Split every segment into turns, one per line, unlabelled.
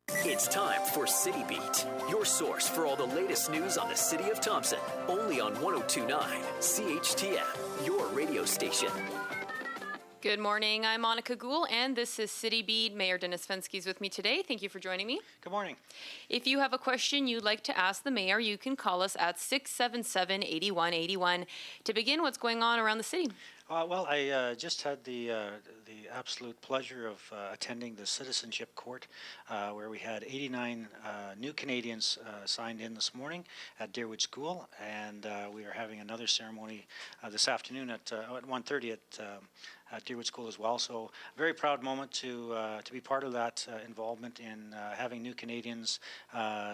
It's time for City Beat, your source for all the latest news on the city of Thompson. Only on 102.9 CHTM, your radio station.
Good morning. I'm Monika Gul, and this is City Beat. Mayor Dennis Fenske is with me today. Thank you for joining me.
Good morning.
If you have a question you'd like to ask the mayor, you can call us at 677-8181. To begin, what's going on around the city?
I just had the absolute pleasure of attending the citizenship court, where we had 89 new Canadians signed in this morning at Deerwood School, and we are having another ceremony this afternoon at 1:30 at Deerwood School as well. So, a very proud moment to be part of that involvement in having new Canadians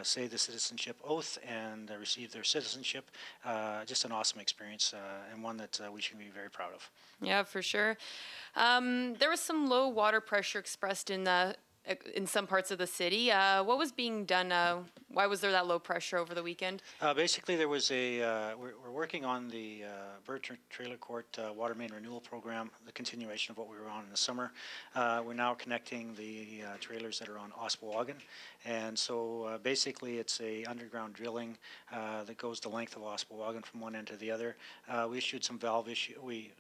say the citizenship oath and receive their citizenship. Just an awesome experience, and one that we should be very proud of.
Yeah, for sure. There was some low water pressure expressed in some parts of the city. What was being done? Why was there that low pressure over the weekend?
Basically, there was we're working on the Bird Trailer Court water main renewal program, the continuation of what we were on in the summer. We're now connecting the trailers that are on Ospawagan, and so basically it's a underground drilling that goes the length of Ospawagan from one end to the other. We issued some valve issue. We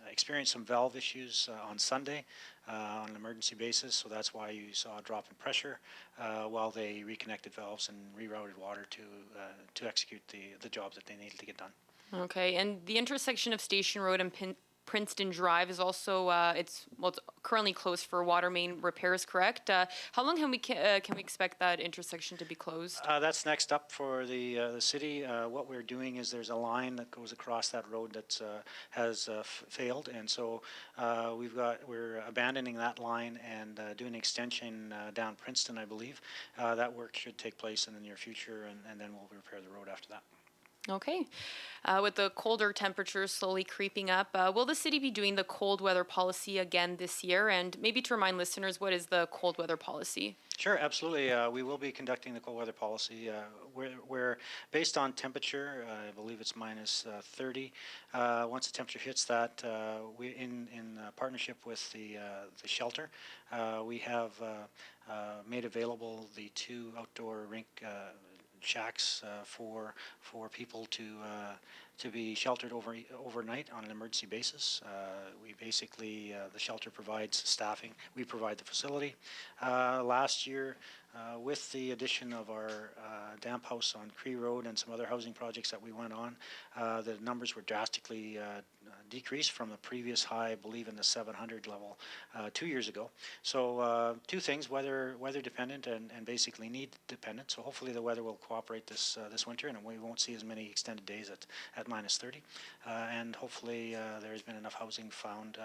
experienced some valve issues on Sunday on an emergency basis, so that's why you saw a drop in pressure while they reconnected valves and rerouted water to execute the job that they needed to get done.
Okay, and the intersection of Station Road and Princeton Drive is also it's currently closed for water main repairs, correct? How long can we expect that intersection to be closed?
That's next up for the city. What we're doing is there's a line that goes across that road that has failed, and so we're abandoning that line and doing an extension down Princeton, I believe. That work should take place in the near future, and then we'll repair the road after that.
Okay. With the colder temperatures slowly creeping up, will the city be doing the cold weather policy again this year? And maybe to remind listeners, what is the cold weather policy?
Sure, absolutely. We will be conducting the cold weather policy. We're based on temperature. I believe it's minus 30. Once the temperature hits that, we in partnership with the shelter, we have made available the 2 outdoor rink shacks for people to be sheltered overnight on an emergency basis. We basically the shelter provides staffing. We provide the facility. Last year, with the addition of our damp house on Cree Road and some other housing projects that we went on, the numbers were drastically decreased from the previous high, I believe, in the 700 level 2 years ago. So 2 things: weather dependent and basically need dependent. So hopefully the weather will cooperate this winter, and we won't see as many extended days at minus 30. And hopefully there's been enough housing found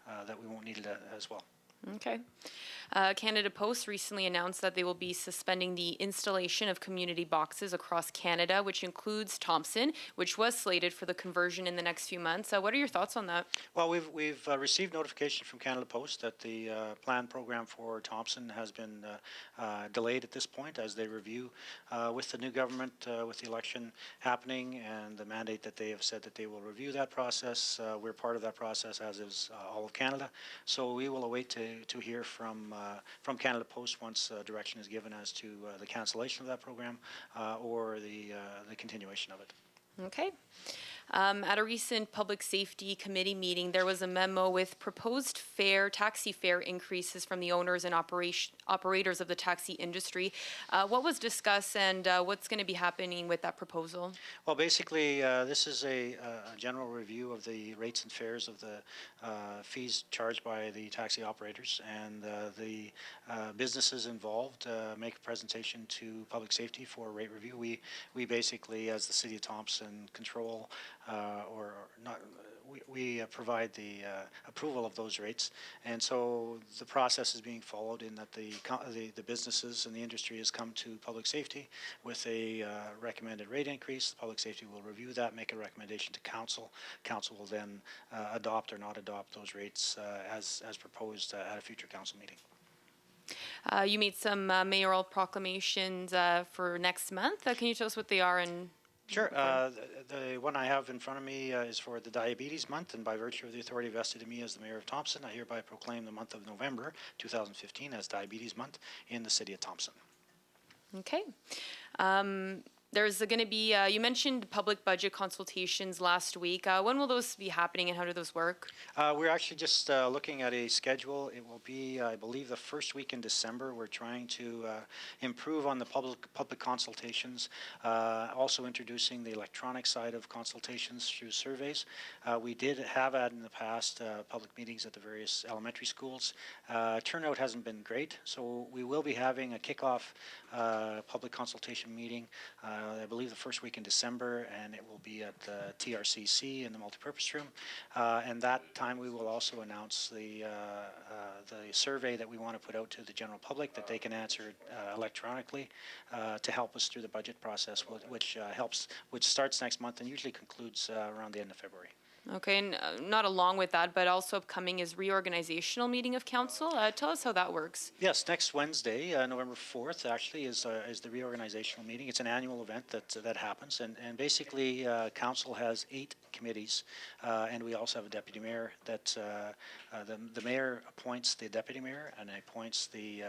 that we won't need it as well.
Okay. Canada Post recently announced that they will be suspending the installation of community boxes across Canada, which includes Thompson, which was slated for the conversion in the next few months. What are your thoughts on that?
Well, we've received notification from Canada Post that the planned program for Thompson has been delayed at this point as they review with the new government, with the election happening and the mandate that they have said that they will review that process. We're part of that process, as is all of Canada. So we will await to hear from Canada Post once direction is given as to the cancellation of that program or the continuation of it.
Okay. At a recent Public Safety Committee meeting, there was a memo with proposed taxi fare increases from the owners and operators of the taxi industry. What was discussed, and what's going to be happening with that proposal?
Well, basically, this is a general review of the rates and fares of the fees charged by the taxi operators, and the businesses involved make a presentation to Public Safety for rate review. We basically, as the City of Thompson, control or not. We provide the approval of those rates, and so the process is being followed in that the businesses and the industry has come to Public Safety with a recommended rate increase. Public Safety will review that, make a recommendation to Council. Council will then adopt or not adopt those rates as proposed at a future Council meeting.
You made some mayoral proclamations for next month. Can you tell us what they are and
Sure. The one I have in front of me is for the Diabetes Month, and by virtue of the authority vested in me as the Mayor of Thompson, I hereby proclaim the month of November 2015 as Diabetes Month in the City of Thompson.
Okay. There's going to be, you mentioned public budget consultations last week. When will those be happening and how do those work?
We're actually just looking at a schedule. It will be, I believe, the first week in December. We're trying to improve on the public consultations, also introducing the electronic side of consultations through surveys. We did have had in the past public meetings at the various elementary schools. Turnout hasn't been great, so we will be having a kickoff public consultation meeting, I believe the first week in December, and it will be at the TRCC in the multipurpose room. And that time we will also announce the survey that we want to put out to the general public that they can answer electronically to help us through the budget process, which starts next month and usually concludes around the end of February.
Okay, and not along with that, but also upcoming is reorganizational meeting of council. Tell us how that works.
Yes, next Wednesday, November 4th, actually, is the reorganizational meeting. It's an annual event that happens, and basically, council has 8 committees, and we also have a deputy mayor. That the mayor appoints the deputy mayor and appoints the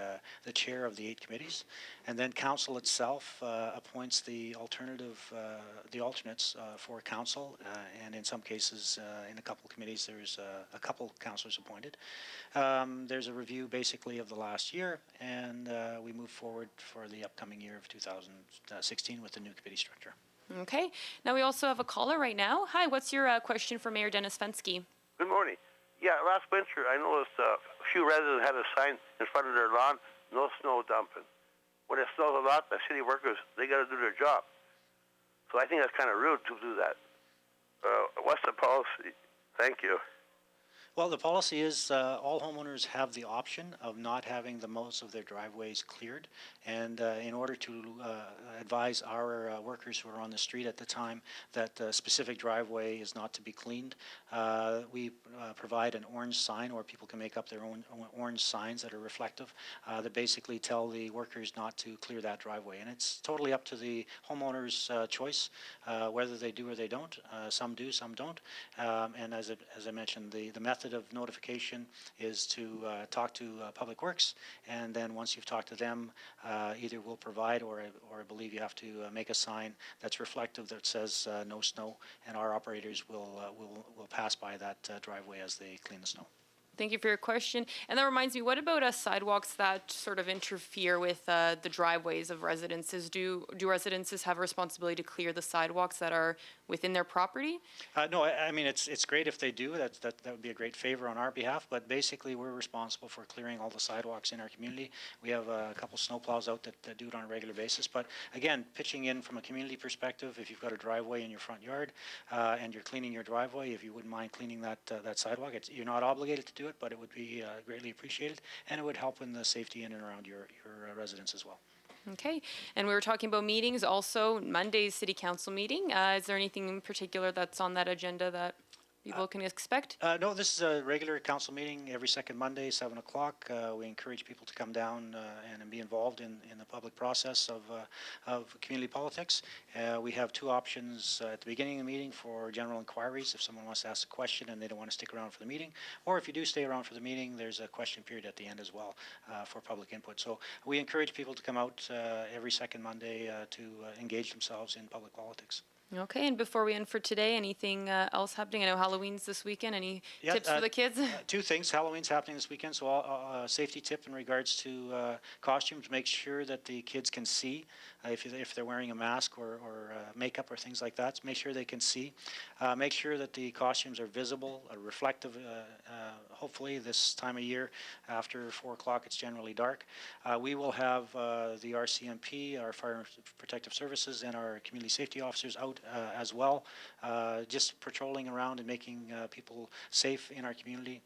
chair of the 8 committees, and then council itself appoints the alternates for council, and in some cases, in a couple of committees, there's a couple councillors appointed. There's a review basically of the last year, and we move forward for the upcoming year of 2016 with the new committee structure.
Okay. Now we also have a caller right now. Hi, what's your question for Mayor Dennis Fenske?
Good morning. Yeah, last winter I noticed a few residents had a sign in front of their lawn, no snow dumping. When it snows a lot, the city workers, they got to do their job. So I think that's kind of rude to do that. What's the policy? Thank you.
Well, the policy is all homeowners have the option of not having the most of their driveways cleared, and in order to advise our workers who are on the street at the time that a specific driveway is not to be cleaned, we provide an orange sign, or people can make up their own orange signs that are reflective that basically tell the workers not to clear that driveway. And it's totally up to the homeowner's choice whether they do or they don't. Some do, some don't. And as I mentioned, the method of notification is to talk to Public Works, and then once you've talked to them, either we'll provide or I believe you have to make a sign that's reflective that says no snow, and our operators will pass by that driveway as they clean the snow.
Thank you for your question. And that reminds me, what about sidewalks that sort of interfere with the driveways of residences? Do residences have a responsibility to clear the sidewalks that are within their property?
No, I mean, it's great if they do. That would be a great favor on our behalf. But basically, we're responsible for clearing all the sidewalks in our community. We have a couple snowplows out that do it on a regular basis. But again, pitching in from a community perspective, if you've got a driveway in your front yard and you're cleaning your driveway, if you wouldn't mind cleaning that sidewalk, you're not obligated to do it, but it would be greatly appreciated, and it would help in the safety in and around your residence as well.
Okay, and we were talking about meetings also. Monday's city council meeting. Is there anything in particular that's on that agenda that people can expect?
No, this is a regular council meeting every second Monday, 7 o'clock. We encourage people to come down and be involved in the public process of community politics. We have 2 options at the beginning of the meeting for general inquiries, if someone wants to ask a question and they don't want to stick around for the meeting. Or if you do stay around for the meeting, there's a question period at the end as well for public input. So we encourage people to come out every second Monday to engage themselves in public politics.
Okay, and before we end for today, anything else happening? I know Halloween's this weekend. Any tips for the kids?
2 things. Halloween's happening this weekend, so safety tip in regards to costumes. Make sure that the kids can see if they're wearing a mask or makeup or things like that. Make sure they can see. Make sure that the costumes are visible, reflective. Hopefully this time of year, after 4 o'clock, it's generally dark. We will have the RCMP, our Fire Protective Services, and our community safety officers out as well, just patrolling around and making people safe in our community.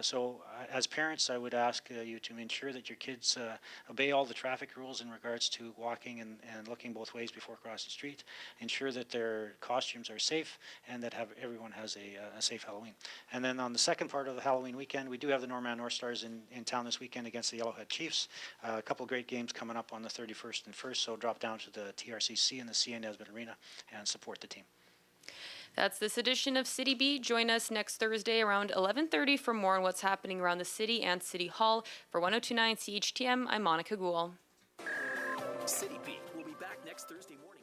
So as parents, I would ask you to ensure that your kids obey all the traffic rules in regards to walking and looking both ways before crossing the street. Ensure that their costumes are safe and that everyone has a safe Halloween. And then on the second part of the Halloween weekend, we do have the Norman North Stars in town this weekend against the Yellowhead Chiefs. A couple of great games coming up on the 31st and 1st, so drop down to the TRCC and the CN Nesbitt Arena and support the team.
That's this edition of City Beat. Join us next Thursday around 11:30 for more on what's happening around the city and City Hall. For 102.9 CHTM, I'm Monika Gul.
City Beat will be back next Thursday morning.